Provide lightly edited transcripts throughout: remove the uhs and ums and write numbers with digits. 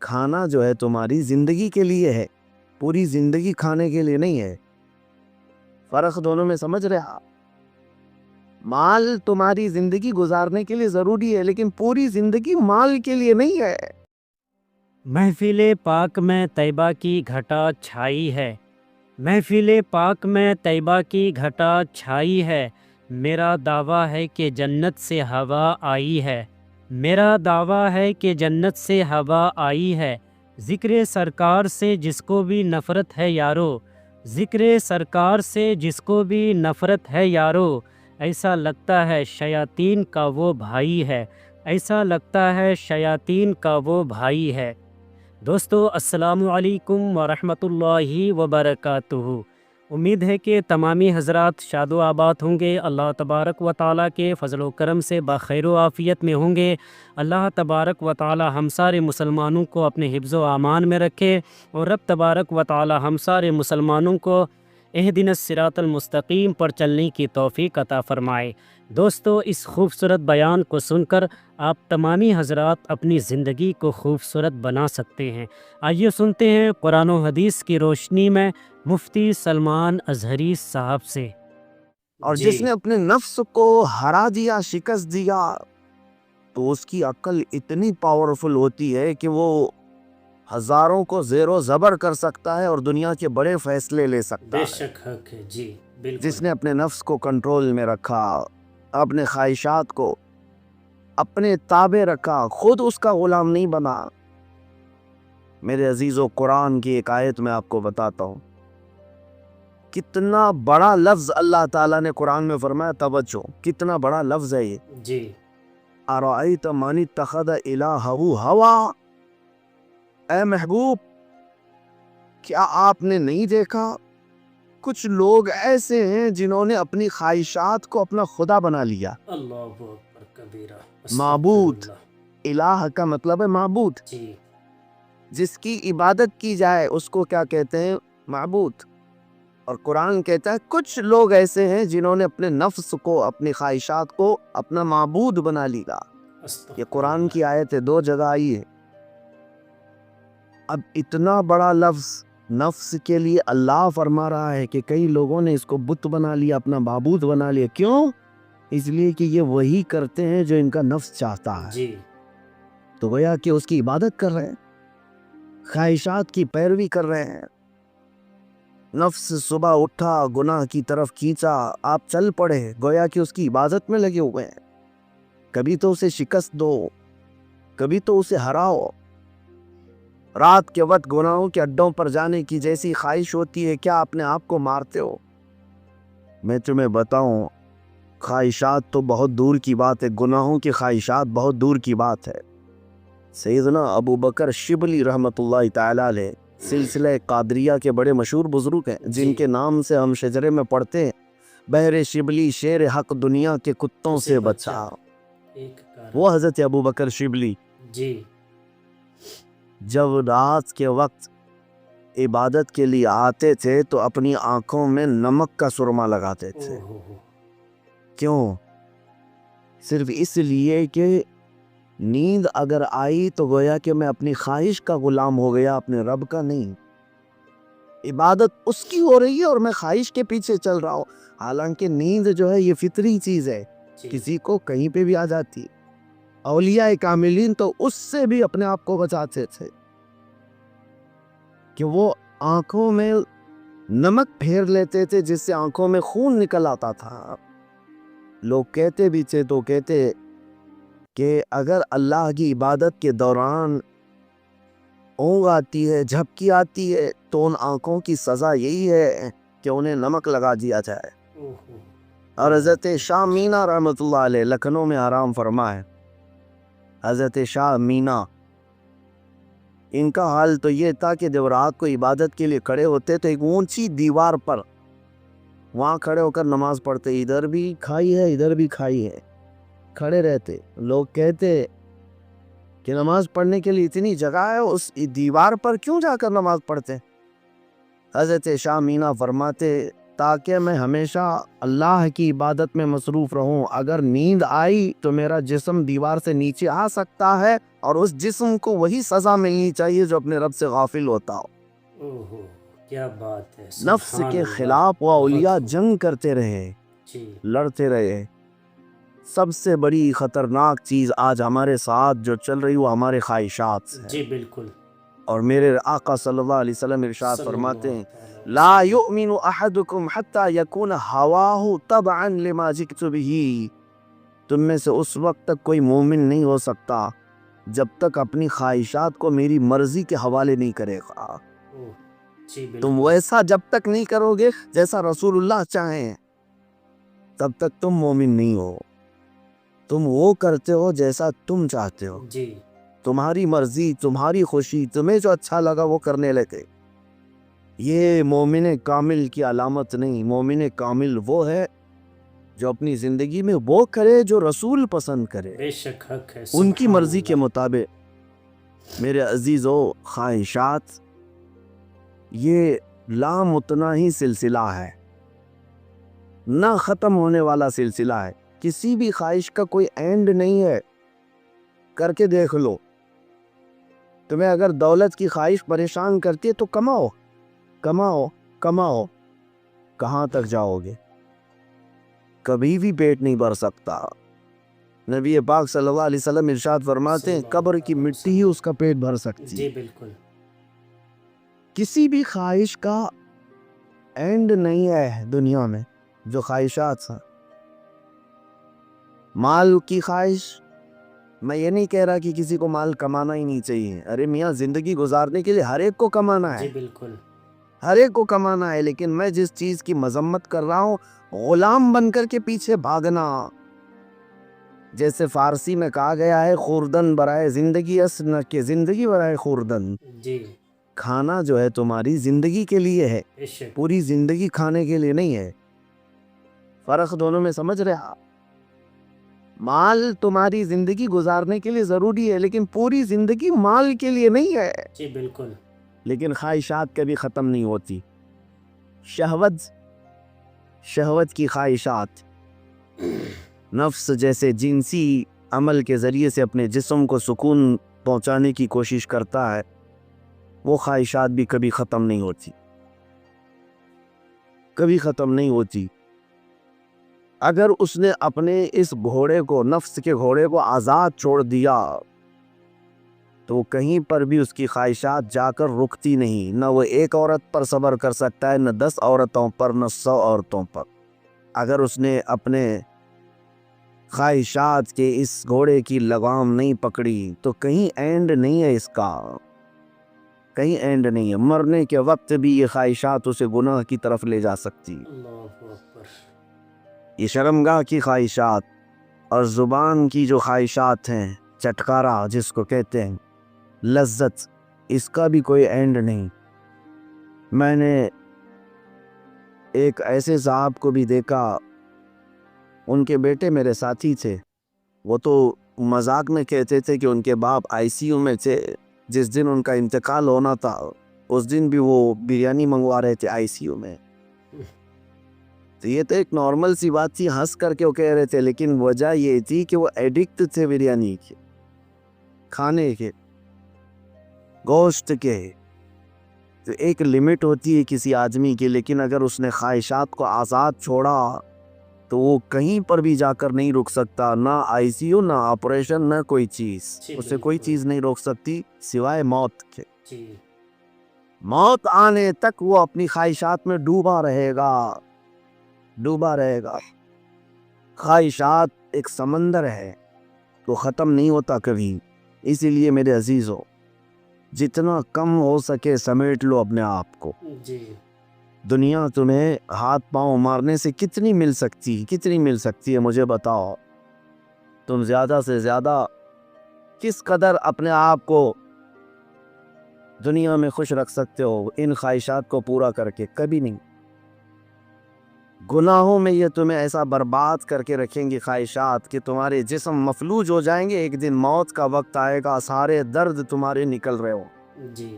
کھانا جو ہے تمہاری زندگی کے لیے ہے، پوری زندگی کھانے کے لیے نہیں ہے۔ فرق دونوں میں سمجھ رہے آپ؟ مال تمہاری زندگی گزارنے کے لیے ضروری ہے، لیکن پوری زندگی مال کے لیے نہیں ہے۔ محفل پاک میں طیبہ کی گھٹا چھائی ہے، محفل پاک میں طیبہ کی گھٹا چھائی ہے، میرا دعویٰ ہے کہ جنت سے ہوا آئی ہے، میرا دعویٰ ہے کہ جنت سے ہوا آئی ہے۔ ذکر سرکار سے جس کو بھی نفرت ہے یارو، ذکر سرکار سے جس کو بھی نفرت ہے یارو، ایسا لگتا ہے شیاطین کا وہ بھائی ہے، ایسا لگتا ہے شیاطین کا وہ بھائی ہے۔ دوستو السلام علیکم ورحمۃ اللہ وبرکاتہ۔ امید ہے کہ تمامی حضرات شاد و آباد ہوں گے، اللہ تبارک و تعالیٰ کے فضل و کرم سے بخیر و عافیت میں ہوں گے۔ اللہ تبارک و تعالیٰ ہم سارے مسلمانوں کو اپنے حفظ و امان میں رکھے، اور رب تبارک و تعالیٰ ہم سارے مسلمانوں کو اہدنا الصراط المستقیم پر چلنے کی توفیق عطا فرمائے۔ دوستو اس خوبصورت بیان کو سن کر آپ تمامی حضرات اپنی زندگی کو خوبصورت بنا سکتے ہیں۔ آئیے سنتے ہیں قرآن و حدیث کی روشنی میں مفتی سلمان اظہری صاحب سے۔ اور جس نے اپنے نفس کو ہرا دیا، شکست دیا، تو اس کی عقل اتنی پاورفل ہوتی ہے کہ وہ ہزاروں کو زیر و زبر کر سکتا ہے اور دنیا کے بڑے فیصلے لے سکتا ہے۔ بے شک حق ہے، جی بالکل۔ جس نے اپنے نفس کو کنٹرول میں رکھا، اپنے خواہشات کو اپنے تابع رکھا، خود اس کا غلام نہیں بنا۔ میرے عزیزو، قرآن کی ایک آیت میں آپ کو بتاتا ہوں، کتنا بڑا لفظ اللہ تعالیٰ نے قرآن میں فرمایا، توجہ، کتنا بڑا لفظ ہے یہ۔ جی۔ ارأیت من اتخذ الہہ ہوا، اے محبوب کیا آپ نے نہیں دیکھا کچھ لوگ ایسے ہیں جنہوں نے اپنی خواہشات کو اپنا خدا بنا لیا۔ اللہ اکبر کبیرہ۔ معبود، الہ کا مطلب ہے معبود، جی۔ جس کی عبادت کی جائے اس کو کیا کہتے ہیں؟ معبود۔ اور قرآن کہتا ہے کچھ لوگ ایسے ہیں جنہوں نے اپنے نفس کو، اپنی خواہشات کو اپنا معبود بنا لیا۔ یہ قرآن کی آیت ہے، 2 جگہ آئی ہے۔ اب اتنا بڑا لفظ نفس کے لیے اللہ فرما رہا ہے کہ کئی لوگوں نے اس کو بت بنا لیا، اپنا معبود بنا لیا۔ کیوں؟ اس لیے کہ یہ وہی کرتے ہیں جو ان کا نفس چاہتا ہے۔ جی۔ تو گویا کہ اس کی عبادت کر رہے ہیں، خواہشات کی پیروی کر رہے ہیں۔ نفس صبح اٹھا، گناہ کی طرف کھینچا، آپ چل پڑے، گویا کہ اس کی عبادت میں لگے ہوئے ہیں۔ کبھی تو اسے شکست دو، کبھی تو اسے ہراؤ۔ رات کے وقت گناہوں کے اڈوں پر جانے کی جیسی خواہش ہوتی ہے، کیا اپنے آپ کو مارتے ہو؟ میں تمہیں بتاؤں، خواہشات تو بہت دور کی بات ہے، گناہوں کی خواہشات بہت دور کی بات ہے۔ سیدنا ابو بکر شبلی رحمۃ اللہ تعالیٰ علیہ سلسلہ قادریہ کے بڑے مشہور بزرگ ہیں، جن کے نام سے ہم شجرے میں پڑھتے ہیں، بہر شبلی شیر حق دنیا کے کتوں سے بچا۔ وہ حضرت ابو بکر شبلی جی۔ جب رات کے وقت عبادت کے لیے آتے تھے تو اپنی آنکھوں میں نمک کا سرما لگاتے تھے۔ کیوں؟ صرف اس لیے کہ نیند اگر آئی تو گویا کہ میں اپنی خواہش کا غلام ہو گیا، اپنے رب کا نہیں۔ عبادت اس کی ہو رہی ہے اور میں خواہش کے پیچھے چل رہا ہوں، حالانکہ نیند جو ہے یہ فطری چیز ہے، کسی کو کہیں پہ بھی آ جاتی۔ اولیاء کاملین تو اس سے بھی اپنے آپ کو بچاتے تھے کہ وہ آنکھوں میں نمک پھیر لیتے تھے، جس سے آنکھوں میں خون نکل آتا تھا۔ لوگ کہتے بھی تھے تو کہتے کہ اگر اللہ کی عبادت کے دوران اونگ آتی ہے، جھپکی آتی ہے، تو ان آنکھوں کی سزا یہی ہے کہ انہیں نمک لگا دیا جائے۔ اور حضرت شاہ مینا رحمۃ اللہ علیہ لکھنؤ میں آرام فرما ہے، حضرت شاہ مینا، ان کا حال تو یہ تھا کہ جب رات کو عبادت کے لیے کھڑے ہوتے تو ایک اونچی دیوار پر وہاں کھڑے ہو کر نماز پڑھتے، ادھر بھی کھائی ہے ادھر بھی کھائی ہے، کھڑے رہتے۔ لوگ کہتے کہ نماز پڑھنے کے لیے اتنی جگہ ہے، اس دیوار پر کیوں جا کر نماز پڑھتے؟ حضرت شاہ مینا فرماتے تاکہ میں ہمیشہ اللہ کی عبادت میں مصروف رہوں، اگر نیند آئی تو میرا جسم دیوار سے نیچے آ سکتا ہے اور اس جسم کو وہی سزا ملنی چاہیے جو اپنے رب سے غافل ہوتا ہو. اوہو کیا بات ہے، نفس سبحان کے اللہ. خلاف وہ بہت اولیاء خوب. جنگ کرتے رہے، جی لڑتے رہے. سب سے بڑی خطرناک چیز آج ہمارے ساتھ جو چل رہی وہ ہمارے خواہشات ہے. جی بالکل. اور میرے آقا صلی اللہ علیہ وسلم ارشاد صلی فرماتے ہیں اللہ علیہ لا وسلم. یؤمن احدکم حتی یکون ہواہ تبعا لما جئت بہ. تم میں سے اس وقت تک کوئی مومن نہیں ہو سکتا جب تک اپنی خواہشات کو میری مرضی کے حوالے نہیں کرے گا. اوہ، جی تم بالکل. ویسا جب تک نہیں کرو گے جیسا رسول اللہ چاہیں تب تک تم مومن نہیں ہو. تم وہ کرتے ہو جیسا تم چاہتے ہو، جی تمہاری مرضی، تمہاری خوشی، تمہیں جو اچھا لگا وہ کرنے لگے. یہ مومن کامل کی علامت نہیں. مومن کامل وہ ہے جو اپنی زندگی میں وہ کرے جو رسول پسند کرے، بے شک حق ہے. ان کی سبحان مرضی کے اللہ. مطابق. میرے عزیزو، خواہشات یہ لامتناہی سلسلہ ہے، نہ ختم ہونے والا سلسلہ ہے. کسی بھی خواہش کا کوئی اینڈ نہیں ہے. کر کے دیکھ لو. تمہیں اگر دولت کی خواہش پریشان کرتی ہے تو کماؤ کماؤ کماؤ. کہاں تک جاؤ گے؟ کبھی بھی پیٹ نہیں بھر سکتا. نبی پاک صلی اللہ علیہ وسلم ارشاد فرماتے ہیں قبر کی مٹی ہی اس کا پیٹ بھر سکتی جی ہے. بالکل. کسی بھی خواہش کا اینڈ نہیں ہے دنیا میں. جو خواہشات ہیں، مال کی خواہش، میں یہ نہیں کہہ رہا کہ کسی کو مال کمانا ہی نہیں چاہیے. ارے میاں، زندگی گزارنے کے لیے ہر ایک کو کمانا جی ہے، بالکل. ہر ایک کو کمانا ہے. لیکن میں جس چیز کی مذمت کر رہا ہوں، غلام بن کر کے پیچھے بھاگنا. جیسے فارسی میں کہا گیا ہے خوردن برائے زندگی است نہ کہ زندگی برائے خوردن. جی کھانا جو ہے تمہاری زندگی کے لیے ہے، بے شک. پوری زندگی کھانے کے لیے نہیں ہے. فرق دونوں میں سمجھ رہے آپ؟ مال تمہاری زندگی گزارنے کے لیے ضروری ہے لیکن پوری زندگی مال کے لیے نہیں ہے. جی بالکل. لیکن خواہشات کبھی ختم نہیں ہوتی. شہوت کی خواہشات، نفس جیسے جنسی عمل کے ذریعے سے اپنے جسم کو سکون پہنچانے کی کوشش کرتا ہے، وہ خواہشات بھی کبھی ختم نہیں ہوتی، کبھی ختم نہیں ہوتی. اگر اس نے اپنے اس گھوڑے کو، نفس کے گھوڑے کو آزاد چھوڑ دیا تو کہیں پر بھی اس کی خواہشات جا کر رکتی نہیں. نہ وہ ایک عورت پر صبر کر سکتا ہے، نہ 10 عورتوں پر، نہ 100 عورتوں پر. اگر اس نے اپنے خواہشات کے اس گھوڑے کی لگام نہیں پکڑی تو کہیں اینڈ نہیں ہے اس کا، کہیں اینڈ نہیں ہے. مرنے کے وقت بھی یہ خواہشات اسے گناہ کی طرف لے جا سکتی. اللہ اکبر. یہ شرمگاہ کی خواہشات اور زبان کی جو خواہشات ہیں، چٹکارا جس کو کہتے ہیں، لذت، اس کا بھی کوئی اینڈ نہیں. میں نے ایک ایسے صاحب کو بھی دیکھا، ان کے بیٹے میرے ساتھی تھے. وہ تو مذاق میں کہتے تھے کہ ان کے باپ آئی سی یو میں تھے. جس دن ان کا انتقال ہونا تھا اس دن بھی وہ بریانی منگوا رہے تھے آئی سی یو میں. تو یہ تو ایک نارمل سی بات تھی، ہنس کر کے وہ کہہ رہے تھے، لیکن وجہ یہ تھی کہ وہ ایڈکٹ تھے بریانی کے، کھانے کے، گوشت کے. تو ایک لمٹ ہوتی ہے کسی آدمی کی، لیکن اگر اس نے خواہشات کو آزاد چھوڑا تو وہ کہیں پر بھی جا کر نہیں رک سکتا. نہ آئی سی یو، نہ آپریشن، نہ کوئی چیز. اسے کوئی چیز نہیں روک سکتی سوائے موت کے. جی موت آنے تک وہ اپنی خواہشات میں ڈوبا رہے گا، ڈوبا رہے گا. خواہشات ایک سمندر ہے تو ختم نہیں ہوتا کبھی. اسی لیے میرے عزیزو، جتنا کم ہو سکے سمیٹ لو اپنے آپ کو. جی دنیا تمہیں ہاتھ پاؤں مارنے سے کتنی مل سکتی ہے مجھے بتاؤ. تم زیادہ سے زیادہ کس قدر اپنے آپ کو دنیا میں خوش رکھ سکتے ہو ان خواہشات کو پورا کر کے؟ کبھی نہیں. گناہوں میں یہ تمہیں ایسا برباد کر کے رکھیں گی خواہشات کہ تمہارے جسم مفلوج ہو جائیں گے. ایک دن موت کا وقت آئے گا، سارے درد تمہارے نکل رہے ہو، جی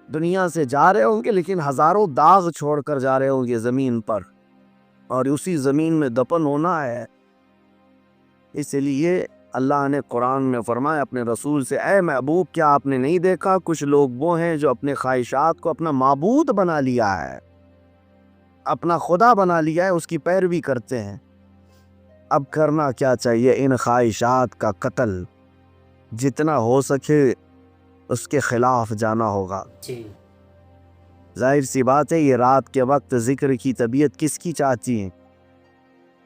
دنیا سے جا رہے ہوں گے لیکن ہزاروں داغ چھوڑ کر جا رہے ہوں گے زمین پر، اور اسی زمین میں دفن ہونا ہے. اس لیے اللہ نے قرآن میں فرمایا اپنے رسول سے، اے محبوب کیا آپ نے نہیں دیکھا کچھ لوگ وہ ہیں جو اپنے خواہشات کو اپنا معبود بنا لیا ہے، اپنا خدا بنا لیا ہے، اس کی پیروی کرتے ہیں۔ اب کرنا کیا چاہیے؟ ان خواہشات کا قتل جتنا ہو سکے اس کے خلاف جانا ہوگا۔ جی ظاہر سی بات ہے یہ رات کے وقت ذکر کی طبیعت کس کی چاہتی ہیں؟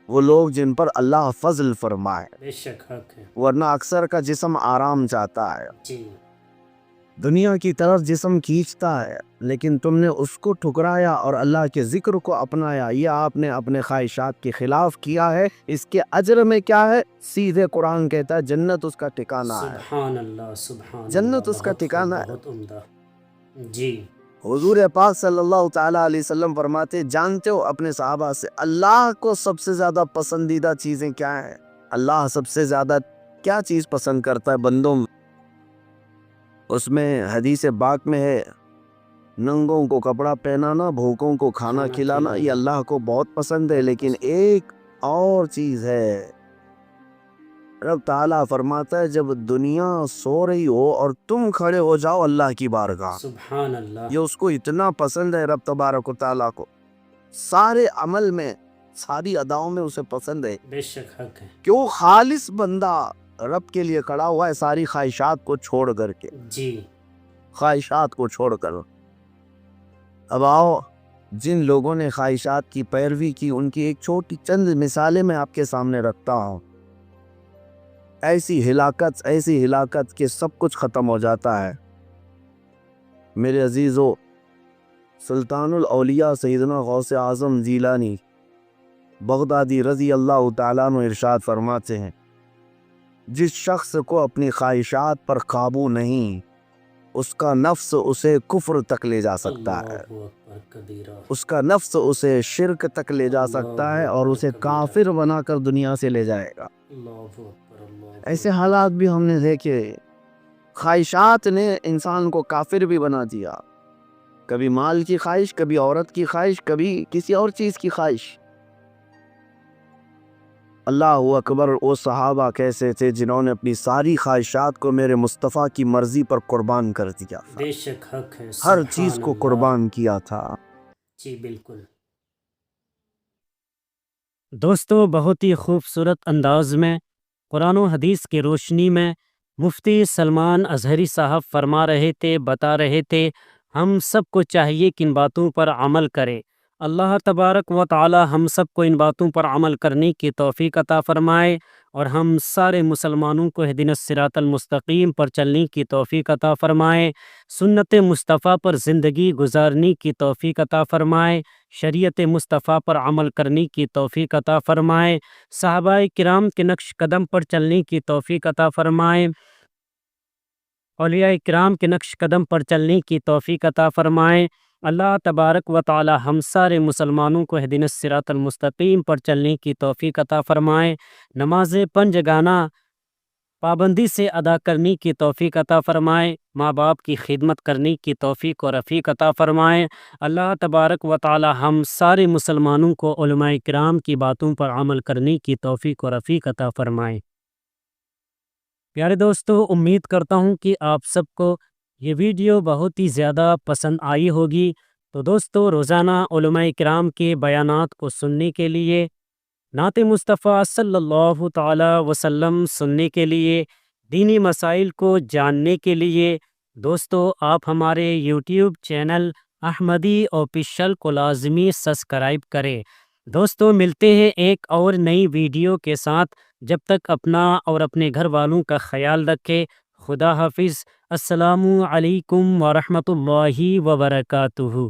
وہ لوگ جن پر اللہ فضل فرمائے، بے شک حق ہے۔ ورنہ اکثر کا جسم آرام چاہتا ہے، جی دنیا کی طرف جسم کھینچتا ہے، لیکن تم نے اس کو ٹھکرایا اور اللہ کے ذکر کو اپنایا۔ یہ آپ نے اپنے خواہشات کے خلاف کیا ہے، اس کے اجر میں کیا ہے؟ سیدھے قرآن کہتا ہے جنت اس کا ٹھکانہ ہے، سبحان اللہ سبحان اللہ، جنت اس کا بہت خوب، ٹھکانہ ہے۔ بہت عمدہ۔ جی حضور پاک صلی اللہ تعالیٰ علیہ وسلم فرماتے، جانتے ہو اپنے صحابہ سے اللہ کو سب سے زیادہ پسندیدہ چیزیں کیا ہیں؟ اللہ سب سے زیادہ کیا چیز پسند کرتا ہے بندوں میں؟ اس میں حدیث پاک میں ہے، ننگوں کو کپڑا پہنانا، بھوکوں کو کھانا کھلانا، یہ اللہ کو بہت پسند ہے۔ لیکن ایک اور چیز ہے، رب تعالیٰ فرماتا ہے جب دنیا سو رہی ہو اور تم کھڑے ہو جاؤ اللہ کی بارگاہ، سبحان اللہ، یہ اس کو اتنا پسند ہے رب تبارک و تعالیٰ کو، سارے عمل میں ساری اداؤں میں اسے پسند ہے، بے شک حق ہے۔ کیوں؟ خالص بندہ رب کے لیے کھڑا ہوا ہے، ساری خواہشات کو چھوڑ کر کے، جی خواہشات کو چھوڑ کر۔ اب آؤ جن لوگوں نے خواہشات کی پیروی کی ان کی ایک چھوٹی چند مثالیں میں آپ کے سامنے رکھتا ہوں۔ ایسی ہلاکت کہ سب کچھ ختم ہو جاتا ہے۔ میرے عزیزو، سلطان الاولیاء سیدنا غوث اعظم جیلانی بغدادی رضی اللہ تعالیٰ عنہ ارشاد فرماتے ہیں، جس شخص کو اپنی خواہشات پر قابو نہیں، اس کا نفس اسے کفر تک لے جا سکتا ہے، اللہ اکبر کبیرہ، اس کا نفس اسے شرک تک لے جا سکتا ہے اور اسے کافر بنا کر دنیا سے لے جائے گا۔ اللہ اکبر، اللہ ایسے حالات بھی ہم نے دیکھے، خواہشات نے انسان کو کافر بھی بنا دیا، کبھی مال کی خواہش، کبھی عورت کی خواہش، کبھی کسی اور چیز کی خواہش۔ اللہ اکبر، وہ صحابہ کیسے تھے جنہوں نے اپنی ساری خواہشات کو میرے مصطفیٰ کی مرضی پر قربان کر دیا، بے شک حق ہے، ہر سبحان چیز کو اللہ۔ قربان کیا تھا۔ جی بالکل دوستو، بہت ہی خوبصورت انداز میں قرآن و حدیث کی روشنی میں مفتی سلمان اظہری صاحب فرما رہے تھے، بتا رہے تھے ہم سب کو چاہیے کہ ان باتوں پر عمل کرے۔ اللہ تبارک و تعالی ہم سب کو ان باتوں پر عمل کرنے کی توفیق عطا فرمائے اور ہم سارے مسلمانوں کو اہدنا الصراط المستقیم پر چلنے کی توفیق عطا فرمائے، سنت مصطفیٰ پر زندگی گزارنے کی توفیق عطا فرمائے، شریعت مصطفیٰ پر عمل کرنے کی توفیق عطا فرمائے، صحابہ کرام کے نقش قدم پر چلنے کی توفیق عطا فرمائے، اولیاء کرام کے نقش قدم پر چلنے کی توفیق عطا فرمائے۔ اللہ تبارک و تعالی ہم سارے مسلمانوں کو اہدنا الصراط المستقیم پر چلنے کی توفیق عطا فرمائے، نماز پنجگانہ پابندی سے ادا کرنے کی توفیق عطا فرمائے، ماں باپ کی خدمت کرنے کی توفیق و رفیق عطا فرمائے۔ اللہ تبارک و تعالی ہم سارے مسلمانوں کو علماء کرام کی باتوں پر عمل کرنے کی توفیق و رفیق عطا فرمائے۔ پیارے دوستو، امید کرتا ہوں کہ آپ سب کو یہ ویڈیو بہت ہی زیادہ پسند آئی ہوگی۔ تو دوستو، روزانہ علماء کرام کے بیانات کو سننے کے لیے، نعت مصطفیٰ صلی اللہ تعالی وسلم سننے کے لیے، دینی مسائل کو جاننے کے لیے دوستو آپ ہمارے یوٹیوب چینل احمدی آفیشل کو لازمی سبسکرائب کریں۔ دوستو ملتے ہیں ایک اور نئی ویڈیو کے ساتھ، جب تک اپنا اور اپنے گھر والوں کا خیال رکھے۔ خدا حافظ۔ السلام علیکم ورحمۃ اللہ وبرکاتہ۔